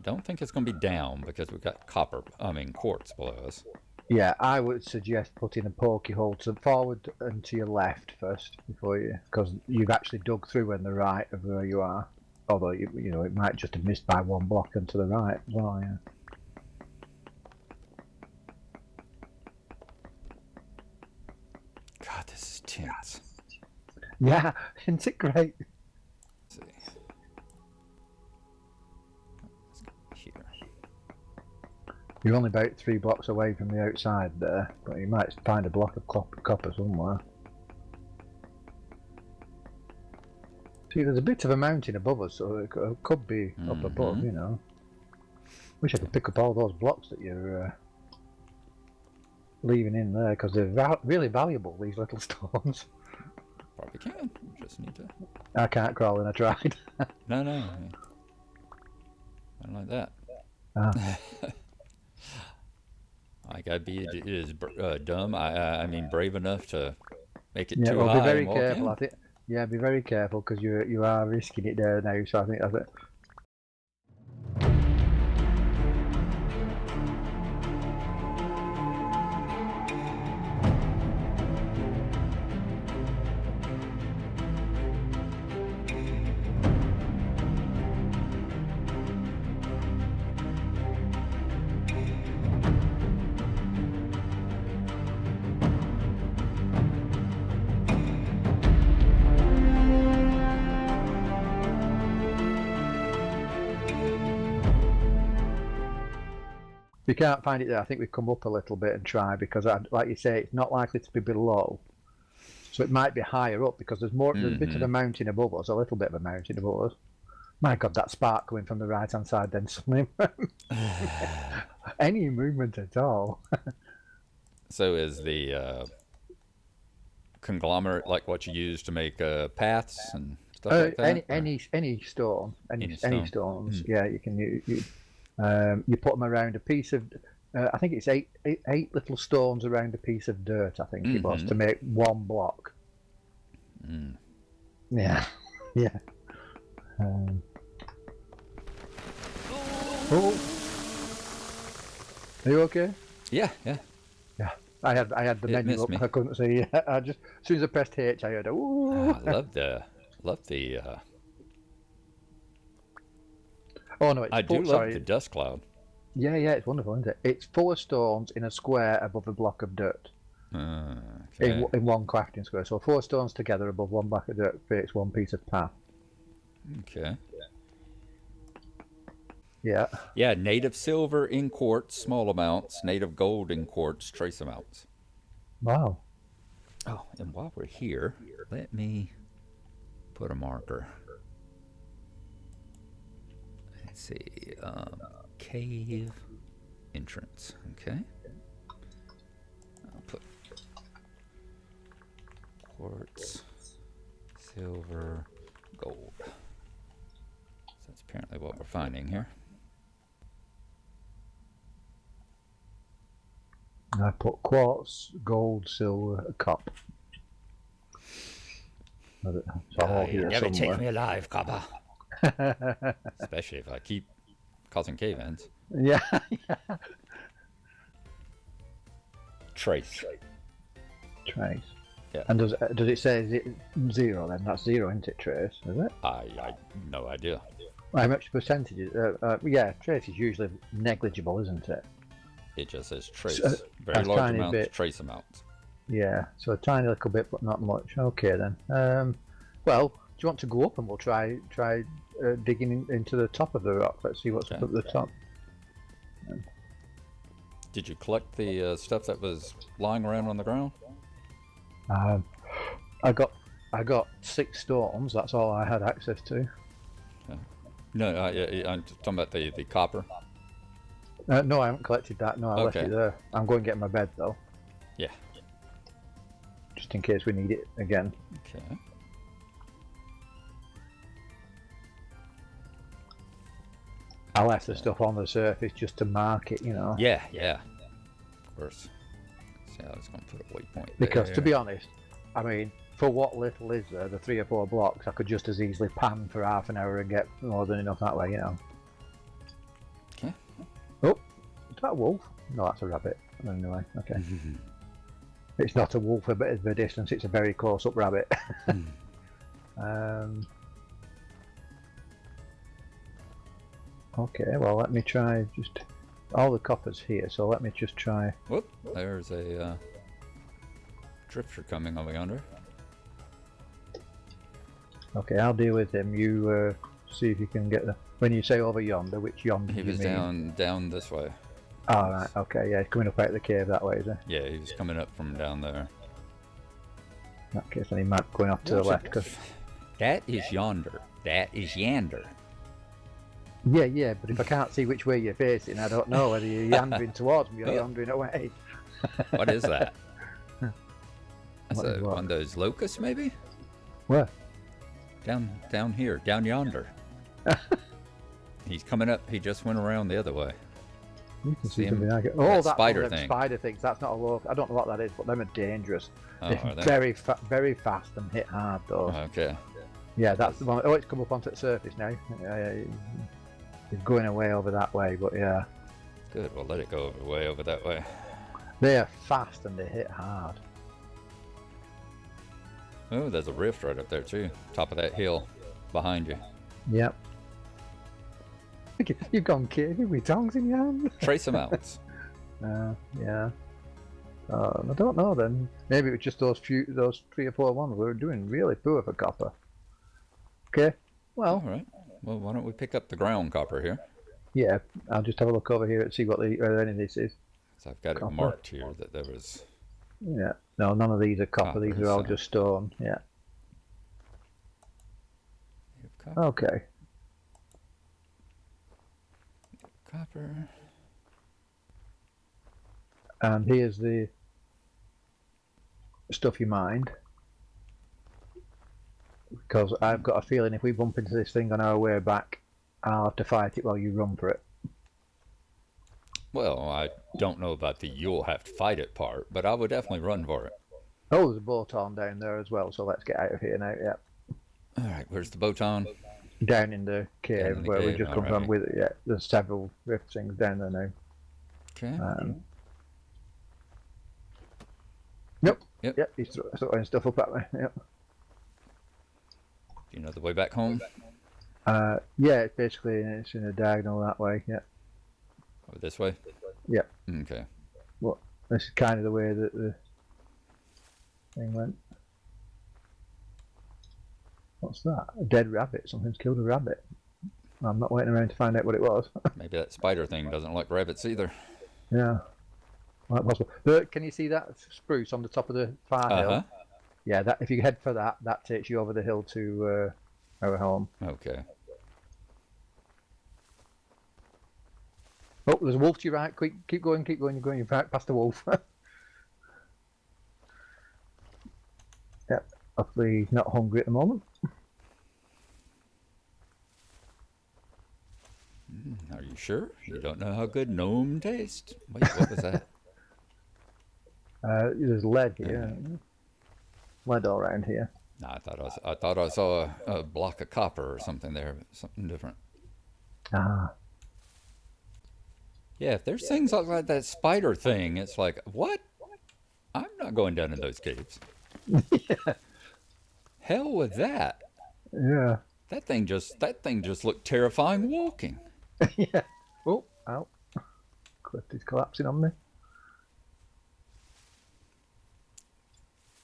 don't think it's going to be down because we've got quartz below us. Yeah, I would suggest putting a pokey hole to forward and to your left first before you, because you've actually dug through on the right of where you are. Although you know it might just have missed by one block and to the right as well. Yeah. God, this is tense. Yeah, isn't it great? Let's see. Let's go here. You're only about 3 blocks away from the outside there, but you might find a block of copper somewhere. See, there's a bit of a mountain above us, so it could be up above, you know. Wish I could pick up all those blocks that you're leaving in there, because they're really valuable, these little stones. Probably can. Just need to. I can't crawl in, I tried. No. Not like that. Ah. I gotta be dumb. I mean brave enough to make it Yeah, too well, high. be very and walk careful. in. I think. Yeah, be very careful because you are risking it there now. So I think that's it. If you can't find it there, I think we come up a little bit and try because, like you say, it's not likely to be below. So it might be higher up because there's more. There's a bit of a mountain above us, a little bit of a mountain above us. My God, that spark coming from the right-hand side then suddenly. Any movement at all. So is the conglomerate like what you use to make paths and stuff like that? Any stone, any stone. stones. Yeah, you can. You put them around a piece of. I think it's eight little stones around a piece of dirt. I think it was to make one block. Yeah, yeah. Oh, are you okay? Yeah. Yeah. I had the menu up. Me. I couldn't see. I just as soon as I pressed H, I heard. Ooh. I love the. Oh no, it's I do love the dust cloud. Yeah, it's wonderful, isn't it? It's 4 stones in a square above a block of dirt. Okay. In one crafting square. So 4 stones together above one block of dirt creates one piece of path. Okay. Yeah. Yeah, native silver in quartz, small amounts. Native gold in quartz, trace amounts. Wow. Oh, and while we're here, let me put a marker. Let's see, cave entrance, okay. I'll put quartz, silver, gold. So that's apparently what we're finding here. And I put quartz, gold, silver, a cup. So all here Never somewhere. take me alive, copper. Especially if I keep causing cave-ins. Yeah. Trace. Yeah. And does it say is it 0 then? That's 0, isn't it, trace? Is it? I no idea. How much percentage is yeah, trace is usually negligible, isn't it? It just says trace. a Very large tiny amounts, bit. trace amounts. Yeah, so a tiny little bit, but not much. Okay then. Well, do you want to go up and we'll try digging into the top of the rock? Let's see what's up at the top. Did you collect the stuff that was lying around on the ground? I got 6 stones. That's all I had access to. Okay. No, I'm talking about the copper. No, I haven't collected that. No, I left it there. I'm going to get my bed though. Yeah. Just in case we need it again. Okay. I left the stuff on the surface just to mark it, you know. Yeah. Of course. See, I was going to put a waypoint there. Because to be honest, I mean, for what little is there, the 3 or 4 blocks, I could just as easily pan for half an hour and get more than enough that way, you know. that a wolf? No, that's a rabbit. Anyway, okay. It's not a wolf a bit of a distance, it's a very close-up rabbit. Okay, well, let me try just... All the copper's here, so let me just try... Whoop, there's a drifter coming over yonder. Okay, I'll deal with him. You see if you can get the... When you say over yonder, which yonder He do you was mean? down this way. Oh, right, okay, yeah, he's coming up out of the cave that way, is he? Yeah, he was coming up from down there. In that case, then he might be going off to the left, because... That is yonder. That is yander. Yeah, but if I can't see which way you're facing, I don't know whether you're yandering towards me or yandering away. What is that? That's What is what? one of those locusts, maybe? Where? Down here, down yonder. He's coming up. He just went around the other way. You can See see something him? like it. That Oh, that's spider one of them thing. spider things. That's not a local. I don't know what that is, but them are dangerous. Oh, They're are they? very fast and hit hard, though. Okay. Yeah, that's the one. Oh, it's come up onto the surface now. It's going away over that way, but yeah. Good. We'll let it go way over that way. They are fast and they hit hard. Oh, there's a rift right up there too. Top of that hill, behind you. Yep. You've gone caving with tongs in your hand. Trace amounts. Yeah. I don't know then. Maybe it was just those 3 or 4 ones. We were doing really poor for copper. Okay. Well. All right. Well, why don't we pick up the ground copper here? Yeah. I'll just have a look over here and see whether any of this is. So I've got Copper. it marked here that there was. Yeah. No, none of these are copper. These are all just stone. Yeah. Copper. Okay. Copper. And here's the stuff you mined. Because I've got a feeling if we bump into this thing on our way back, I'll have to fight it while you run for it. Well, I don't know about the you'll have to fight it part, but I would definitely run for it. Oh, there's a botan down there as well, so let's get out of here now, yeah. Alright, where's the botan? Down in the cave in the where we cave, just come from alrighty. with it, yeah. There's several rift things down there now. Okay. Yep, he's throwing stuff up at me, yep. Do you know the way back home? Yeah, it's basically it's in a diagonal that way, yeah. Oh, this way? Yep. Okay. Well, this is kind of the way that the thing went. What's that? A dead rabbit. Something's killed a rabbit. I'm not waiting around to find out what it was. Maybe that spider thing doesn't like rabbits either. Yeah. Quite possible. But can you see that spruce on the top of the far hill? Yeah, that if you head for that, that takes you over the hill to our home. Okay. Oh, there's a wolf to your right. Quick, keep going. You're going past the wolf. Yep. Hopefully he's not hungry at the moment. Are you sure? You don't know how good gnome tastes? Wait, what was that? There's lead here. Lead all around here. No, I thought I saw a block of copper or something there, but something different. Ah. Yeah, if there's things like that spider thing, it's like, what? I'm not going down in those caves. Yeah. Hell with that. Yeah. That thing just looked terrifying walking. Yeah. Oh, ow. Cliff is collapsing on me.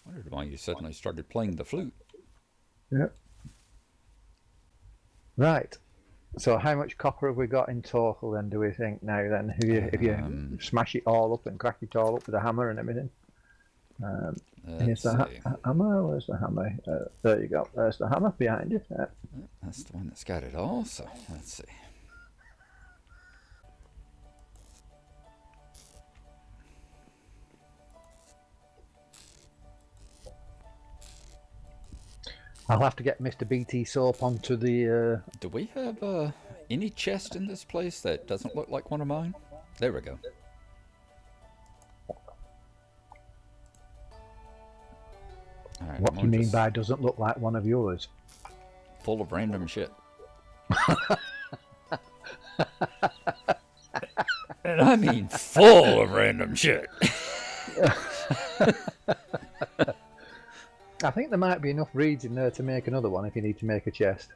Wondered why you suddenly started playing the flute. Yeah. Right. So how much copper have we got in total then, do we think now then? If you smash it all up and crack it all up with a hammer and everything. Here's the hammer. Where's the hammer? There you go. There's the hammer behind you. Yeah. That's the one that's got it all, so let's see. I'll have to get Mr. BT soap onto the... Do we have any chest in this place that doesn't look like one of mine? There we go. All right, What do you mean by doesn't look like one of yours? Full of random shit. And mean, full of random shit. I think there might be enough reeds in there to make another one if you need to make a chest.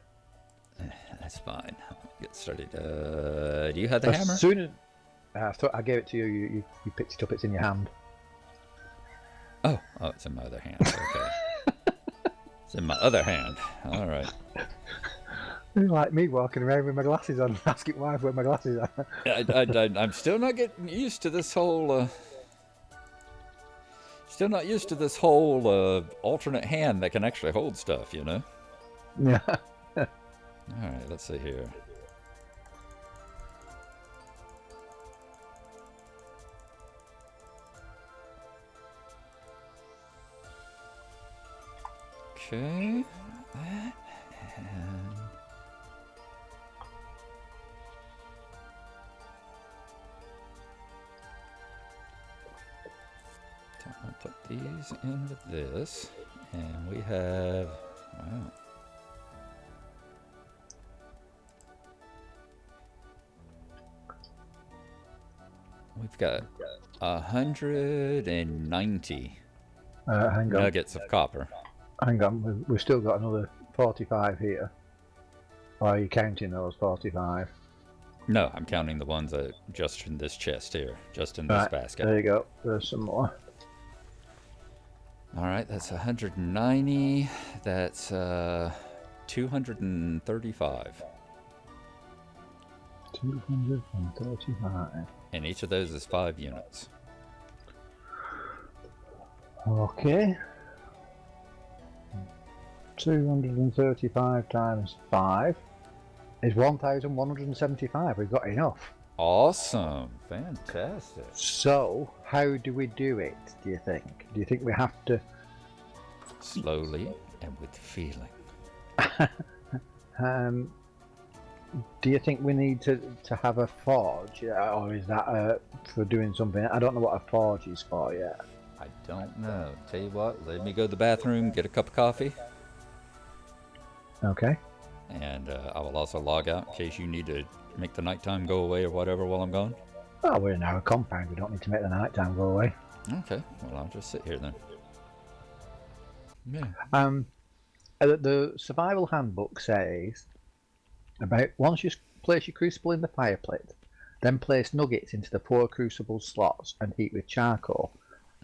That's fine. Get started. Do you have the hammer? As soon as I gave it to you, you picked it up. It's in your hand. Oh, it's in my other hand. Okay. It's in my other hand. All right. Like me walking around with my glasses on, asking wife where my glasses are. I'm still not getting used to this whole. Still not used to this whole alternate hand that can actually hold stuff. You know. Yeah. All right. Let's see here. Okay. That and. I'll put these in with this, and we have, wow. We've got 190 nuggets of copper. Hang on, we've still got another 45 here. Or are you counting those 45? No, I'm counting the ones that just in this chest here, just in this basket. There you go. There's some more. All right, that's 190. That's 235. 235. And each of those is 5 units. Okay. 235 times 5 is 1,175. We've got enough. Awesome. Fantastic. So, how do we do it, do you think? Do you think we have to... Slowly and with feeling. Do you think we need to have a forge? Or is that for doing something? I don't know what a forge is for yet. I don't know. Tell you what, let me go to the bathroom, get a cup of coffee. Okay. And I will also log out in case you need to make the nighttime go away or whatever while I'm gone. Oh, we're in our compound. We don't need to make the nighttime go away. Okay. Well, I'll just sit here then. Yeah. The survival handbook says about once you place your crucible in the fire plate, then place nuggets into the 4 crucible slots and heat with charcoal.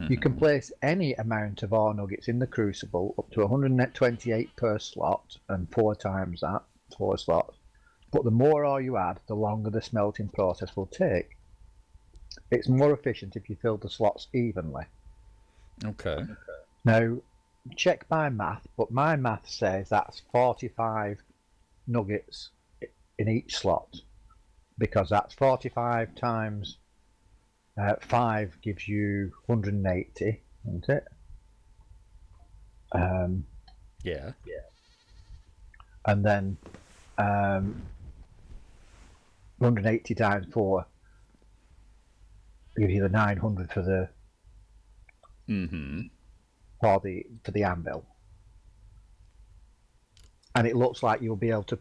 You can place any amount of ore nuggets in the crucible up to 128 per slot and 4 times that, 4 slots. But the more ore you add, the longer the smelting process will take. It's more efficient if you fill the slots evenly. Okay. Now, check my math, but my math says that's 45 nuggets in each slot, because that's 45 times 5 gives you 180, isn't it? Yeah. And then 180 times 4 gives you the 900 for the for the anvil. And it looks like you'll be able to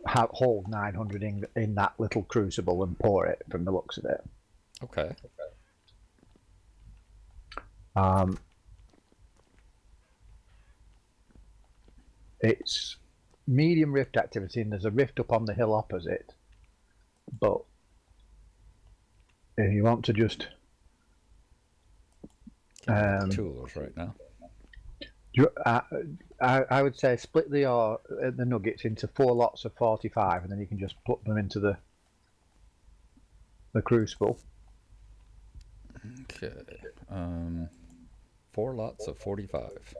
hold 900 in that little crucible and pour it from the looks of it. Okay. It's medium rift activity, and there's a rift up on the hill opposite. But if you want to just tools right now. I would say split the nuggets into 4 lots of 45, and then you can just put them into the crucible. Okay. 4 lots of 45.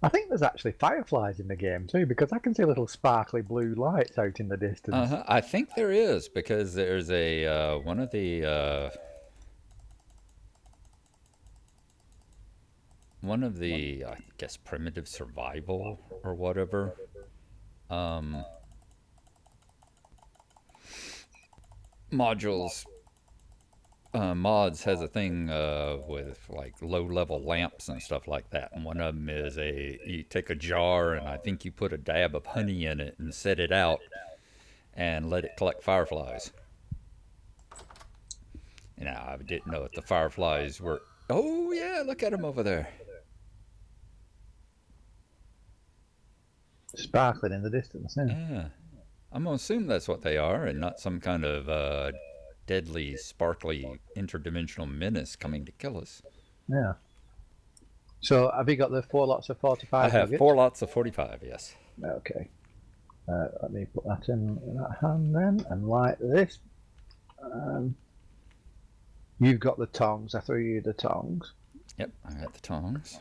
I think there's actually fireflies in the game too, because I can see little sparkly blue lights out in the distance. I think there is, because there's a one of the I guess primitive survival or whatever modules Mods has a thing with like low-level lamps and stuff like that, and one of them is you take a jar and I think you put a dab of honey in it and set it out and let it collect fireflies. And I didn't know if the fireflies were. Oh yeah, look at them over there. Sparkling in the distance. Yeah. Yeah, I'm gonna assume that's what they are, and not some kind of deadly, sparkly, interdimensional menace coming to kill us. Yeah. So have you got the 4 lots of I 45 have nuggets? 4 lots of 45. Yes. Okay. Let me put that in that hand then, and like this. You've got the tongs. I threw you the tongs. Yep, I got the tongs.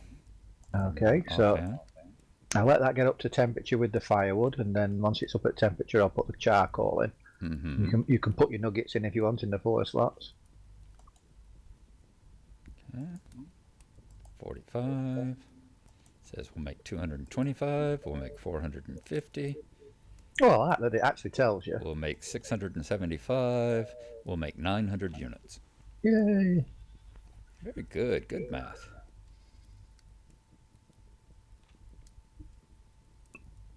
Okay, so Okay. I'll let that get up to temperature with the firewood, and then once it's up at temperature, I'll put the charcoal in. Mm-hmm. You can put your nuggets in if you want in the 4 slots. Okay. 45. Says we'll make 225. We'll make 450. Oh, I like that it actually tells you. We'll make 675. We'll make 900 units. Yay! Very good. Good math.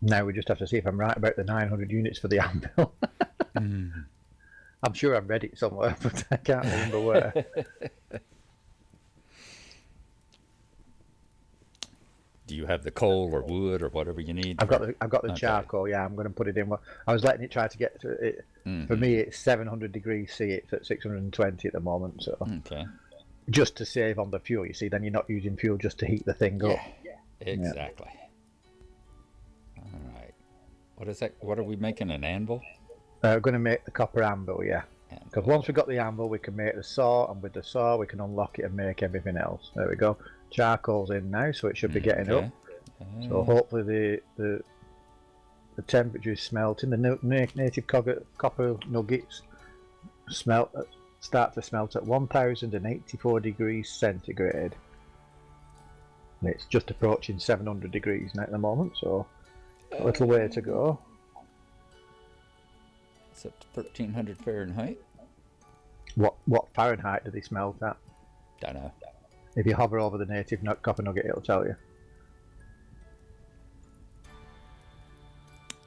Now we just have to see if I'm right about the 900 units for the anvil. I'm sure I've read it somewhere, but I can't remember where. Do you have the coal or wood or whatever you need? I've got the Okay. charcoal. Yeah, I'm going to put it in. I was letting it try to get to it. For me, it's 700 degrees C. It's at 620 at the moment. So Okay. just to save on the fuel, you see, then you're not using fuel just to heat the thing up. Exactly. All right. What is that? What are we making? An anvil? We're going to make the copper anvil, yeah. Anvil. Because once we've got the anvil, we can make the saw, and with the saw, we can unlock it and make everything else. There we go. Charcoal's in now, so it should be getting up. So hopefully the temperature is smelting. The native copper nuggets start to smelt at 1084 degrees centigrade. And it's just approaching 700 degrees now at the moment, so a little way to go. It's up to 1300 Fahrenheit. What Fahrenheit do they smelt at? Don't know. If you hover over the native copper nugget, it'll tell you.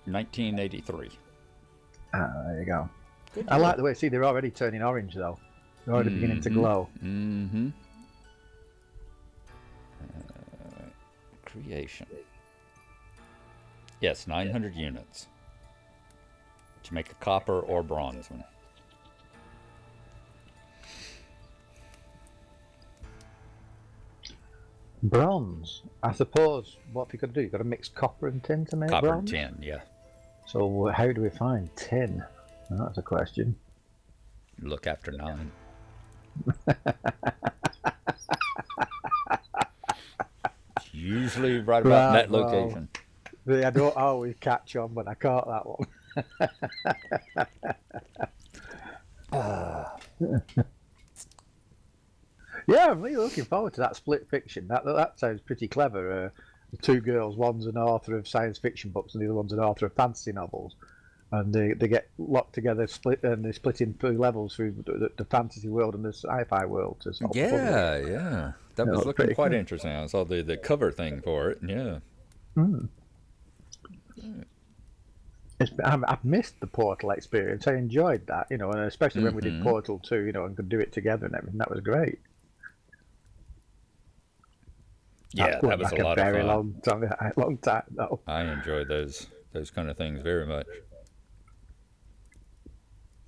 1983. There you go. Good I like the way, see, they're already turning orange though. They're already beginning to glow. Mm-hmm. Creation. Yes, 900 units. To make a copper or bronze one. Bronze. I suppose, what have you got to do? You've got to mix copper and tin to make Copper bronze? and tin, yeah. So how do we find tin? Well, that's a question. Look after 9. It's usually right about in that location. I don't always catch on, but I caught that one. Yeah, I'm really looking forward to that split fiction. That sounds pretty clever. The 2 girls, one's an author of science fiction books and the other one's an author of fantasy novels. And they get locked together, and they split into levels through the fantasy world and the sci-fi world. To solve the puzzle. Yeah. That was looking quite interesting. I saw the cover thing for it, yeah. I've missed the Portal experience. I enjoyed that, and especially when we did Portal 2, and could do it together and everything. That was great. Yeah, that was a lot of very fun. long time though. I enjoy those kind of things very much.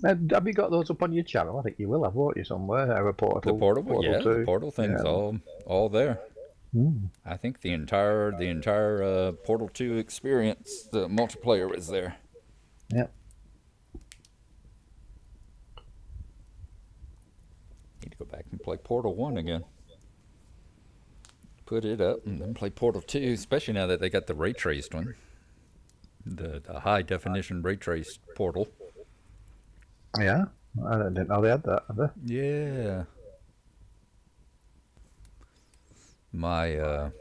Have you got those up on your channel? I think you will have, won't you, somewhere? A Portal. The Portal, yeah, 2. the Portal thing's all there. I think the entire Portal 2 experience, the multiplayer was there. Yep. Need to go back and play Portal 1 again. Put it up and then play Portal 2, especially now that they got the ray traced one. The high definition ray traced Portal. Yeah, I didn't know they had that. Have they? Yeah. My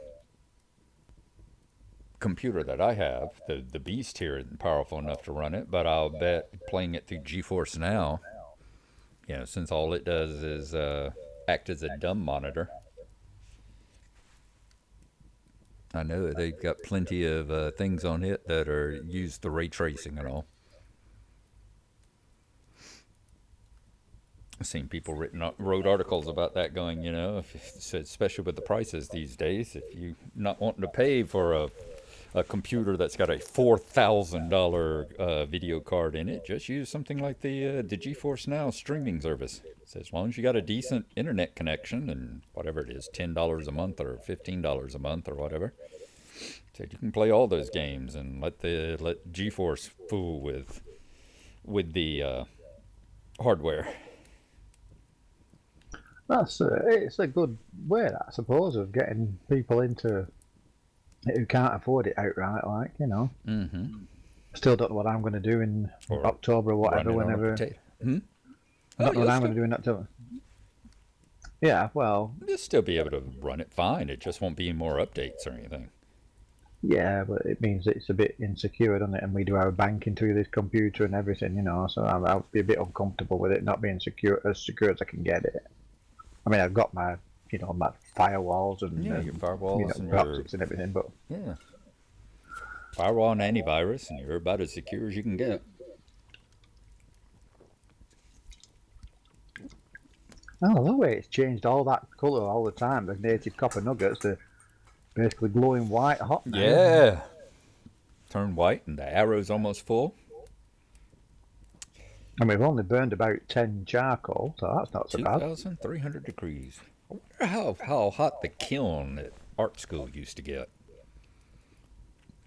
computer that I have, the Beast here isn't powerful enough to run it, but I'll bet playing it through GeForce Now You know, since all it does is act as a dumb monitor. I know they've got plenty of things on it that are use the ray tracing and all. I've seen people wrote articles about that going, you know, especially with the prices these days, if you not wanting to pay for a computer that's got a $4,000 video card in it, just use something like the GeForce Now streaming service. So as long as you got a decent internet connection and whatever it is, $10 a month or $15 a month or whatever, so you can play all those games and let GeForce fool with the hardware. It's a good way, I suppose, of getting people into it who can't afford it outright. Like, you know, Mm-hmm. still don't know what I'm going to do in Or October or run whatever. it on a Whenever potato. Hmm? I Oh, don't know what I'm going to do in October. Yeah, well, you'll still be able to run it fine. It just won't be more updates or anything. yeah, but it means it's a bit insecure, doesn't it? And we do our banking through this computer and everything, you know. So I'll be a bit uncomfortable with it not being secure as I can get it. I mean, I've got my, my firewalls and Yeah, your firewalls and your proxies and everything, but yeah firewall and antivirus, and you're about as secure as you can get. I love the way it's changed all that colour all the time. The native copper nuggets, they're basically glowing white hot now. Yeah, turn white and the arrow's almost full. And we've only burned about 10 charcoal, so that's not so bad. 2,300 degrees. I wonder how hot the kiln at art school used to get.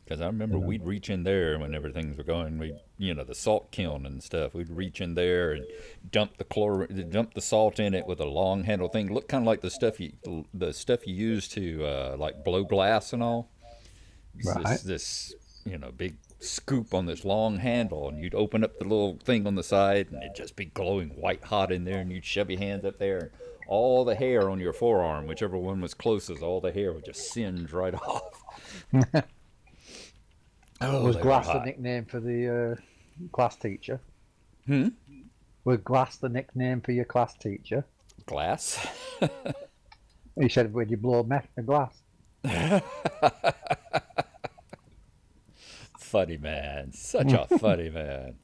Because I remember You know. we'd reach in there when things were going. The salt kiln and stuff. We'd reach in there and dump the salt in it with a long handle thing. Looked kind of like the stuff you use to like blow glass and all. It's Right. this big scoop on this long handle, and you'd open up the little thing on the side, and it'd just be glowing white hot in there, and you'd shove your hands up there, and all the hair on your forearm, whichever one was closest, all the hair would just singe right off. Oh, Was they were Glass the hot. nickname for the class teacher? Hmm? Was Glass the nickname for your class teacher? Glass? He said, when you blow a glass. Funny man. Such a funny man.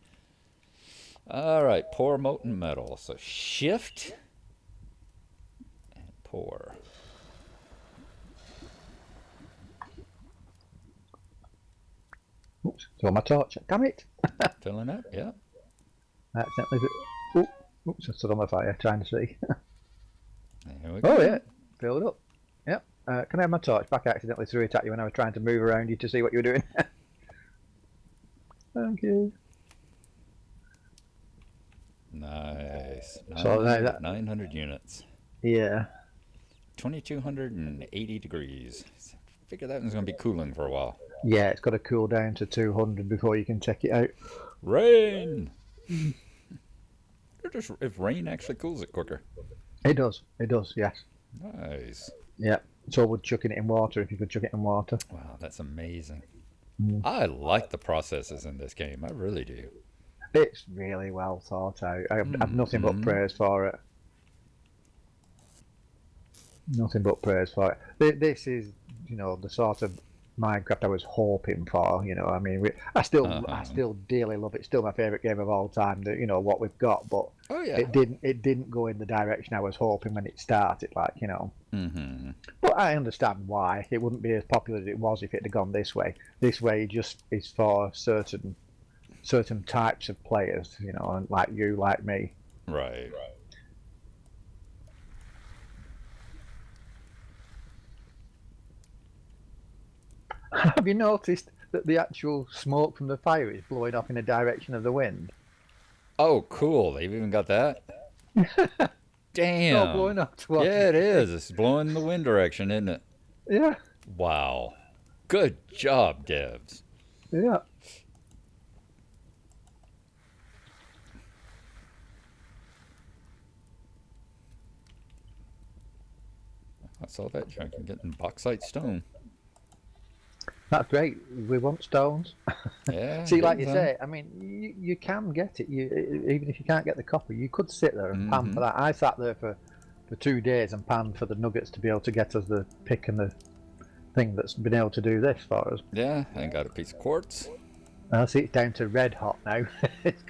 All right, pour molten metal. So shift and pour. Oops, saw my torch. Damn it! Filling up? Yeah. I accidentally. Oops, I stood on the fire trying to see. There we Oh, go. yeah, filled up. Yep. Can I have my torch back? I accidentally threw it at you when I was trying to move around you to see what you were doing. Thank you. Nice. So 900 units. yeah, 2,280 degrees. Figure that one's going to be cooling for a while. yeah, it's got to cool down to 200 before you can take it out. Rain! If rain actually cools it quicker. It does, yes. Nice. Yeah. So would chucking it in water if you could chuck it in water. Wow, that's amazing. Mm. I like the processes in this game. I really do. It's really well thought out. I've nothing but Mm-hmm. praise for it. Nothing but praise for it. This is, the sort of Minecraft I was hoping for. I mean, I Uh-huh. still dearly love it. It's still my favorite game of all time. What we've got, but Oh, yeah. it didn't go in the direction I was hoping when it started. Mm-hmm. But I understand why it wouldn't be as popular as it was if it had gone this way. This way just is for certain types of players. Like you, like me. Right. Have you noticed that the actual smoke from the fire is blowing off in the direction of the wind? Oh, cool. They've even got that? It's all Damn. blowing off towards Yeah, it me. is. It's blowing in the wind direction, isn't it? Yeah, Wow. Good job, devs. yeah. I saw that junk. I'm getting bauxite stone. That's great. We want stones. Yeah, See, like getting you some. say, I mean, you can get it. Even if you can't get the copper, you could sit there and pan Mm-hmm. for that. I sat there for 2 days and panned for the nuggets to be able to get us the pick and the thing that's been able to do this for us. Yeah, I got a piece of quartz. I see it's down to red hot now. It's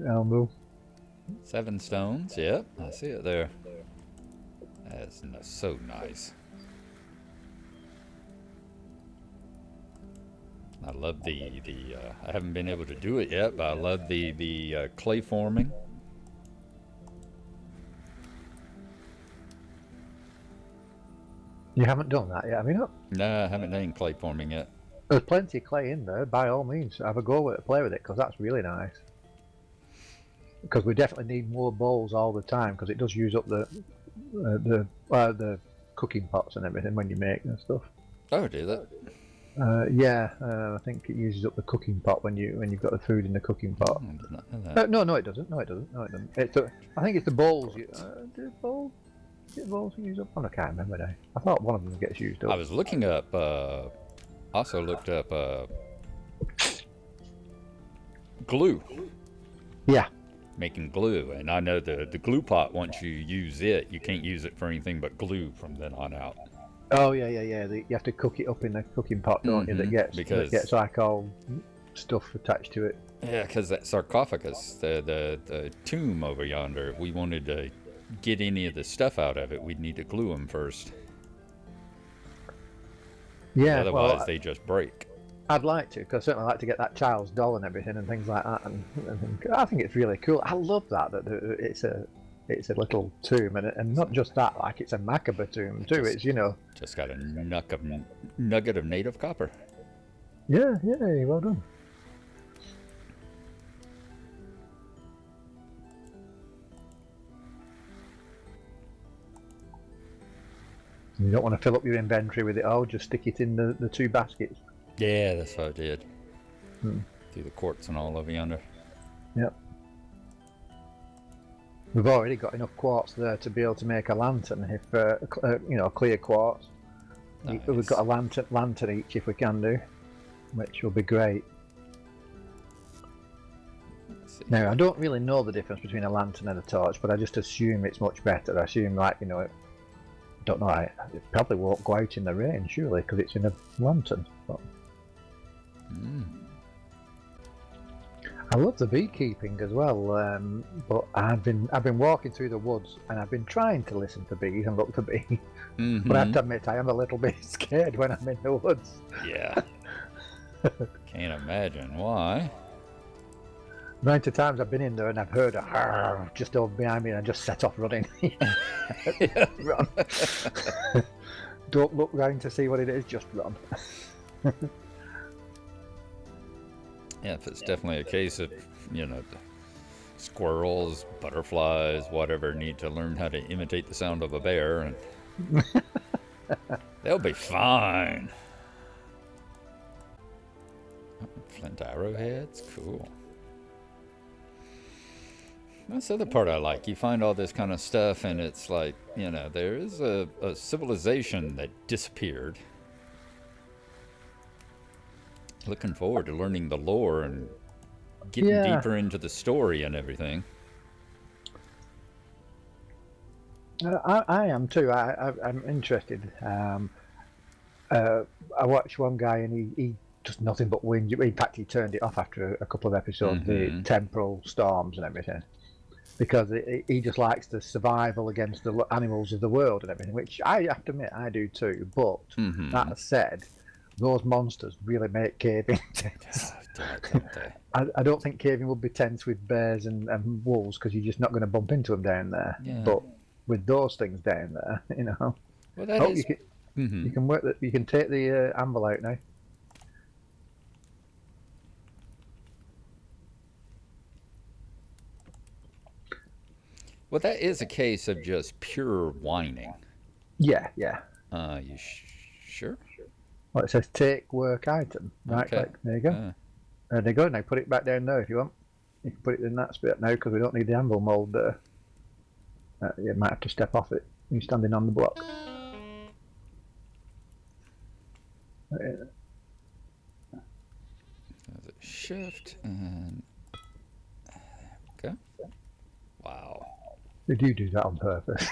elbow. 7 stones. Yep, I see it there. That's so nice. I love the. I haven't been able to do it yet, but I love the clay forming. You haven't done that yet, have you not? No, I haven't done clay forming yet. There's plenty of clay in there. By all means, have a go with it, play with it, because that's really nice. Because we definitely need more bowls all the time, because it does use up the cooking pots and everything when you make and stuff. Oh, do that? Yeah, I think it uses up the cooking pot when you've got the food in the cooking Oh, pot. I did not know that. No, it doesn't. No, it doesn't. No, it doesn't. I think it's the bowls. Do bowls? Is it bowls you use up? I can't remember now. I thought one of them gets used I up. was looking up. Also looked up glue. Yeah. Making glue, and I know the glue pot. Once you use it, you can't use it for anything but glue from then on out. Oh yeah. You have to cook it up in the cooking pot, don't you? That gets like all stuff attached to it. Yeah, because that sarcophagus, the tomb over yonder, if we wanted to get any of the stuff out of it, we'd need to glue them first. Yeah. Otherwise, Well, they just break. I'd like to, because I certainly like to get that child's doll and everything and things like that, and I think it's really cool. I love that it's a little tomb, and not just that, like it's a macabre tomb too. It's Just got a nugget of native copper. yeah, well done. You don't want to fill up your inventory with it all. Just stick it in the two baskets. Yeah, that's what I did. Hmm. Through the quartz and all over yonder. Yep. We've already got enough quartz there to be able to make a lantern. If clear quartz, Nice. we've got a lantern each if we can do, which will be great. Now I don't really know the difference between a lantern and a torch, but I just assume it's much better. I assume don't know. It probably won't go out in the rain, surely, because it's in a lantern. But I love the beekeeping as well, but I've been walking through the woods and I've been trying to listen for bees and look for bees, but I have to admit I am a little bit scared when I'm in the woods. Yeah. Can't imagine why. The amount of times I've been in there and I've heard a just over behind me and I just set off running. Run. Don't look round to see what it is, just run. Yeah, if it's definitely a case of, the squirrels, butterflies, whatever, need to learn how to imitate the sound of a bear, and they'll be fine. Flint arrowheads, cool. That's the other part I like. You find all this kind of stuff, and it's like, there is a civilization that disappeared. Looking forward to learning the lore and getting deeper into the story and everything. I am too. I'm interested. I watched one guy and he just nothing but whinge. In fact, he turned it off after a couple of episodes, the temporal storms and everything, because he just likes the survival against the animals of the world and everything, which I have to admit I do too. But that said, those monsters really make caving tense. I don't think caving would be tense with bears and wolves, because you're just not going to bump into them down there. Yeah. But with those things down there, Well, that is... you can work that. You can take the anvil out now. Well, that is a case of just pure whining. Yeah. You sure? Well, it says take work item. Right Okay. click. There you go. There you go. Now put it back down there if you want. You can put it in that spot now, because we don't need the anvil mould there. You might have to step off it. You're standing on the block. Is it shift and go? Wow. Did you do that on purpose?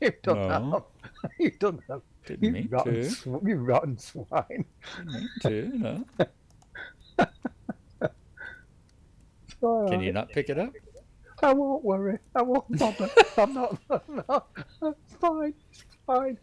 You've done No, that. You've done that. didn't mean to. You rotten swine. Didn't mean to. No. It's all Can you right. not pick it up? I won't worry. I won't bother. I'm not. It's fine. It's fine.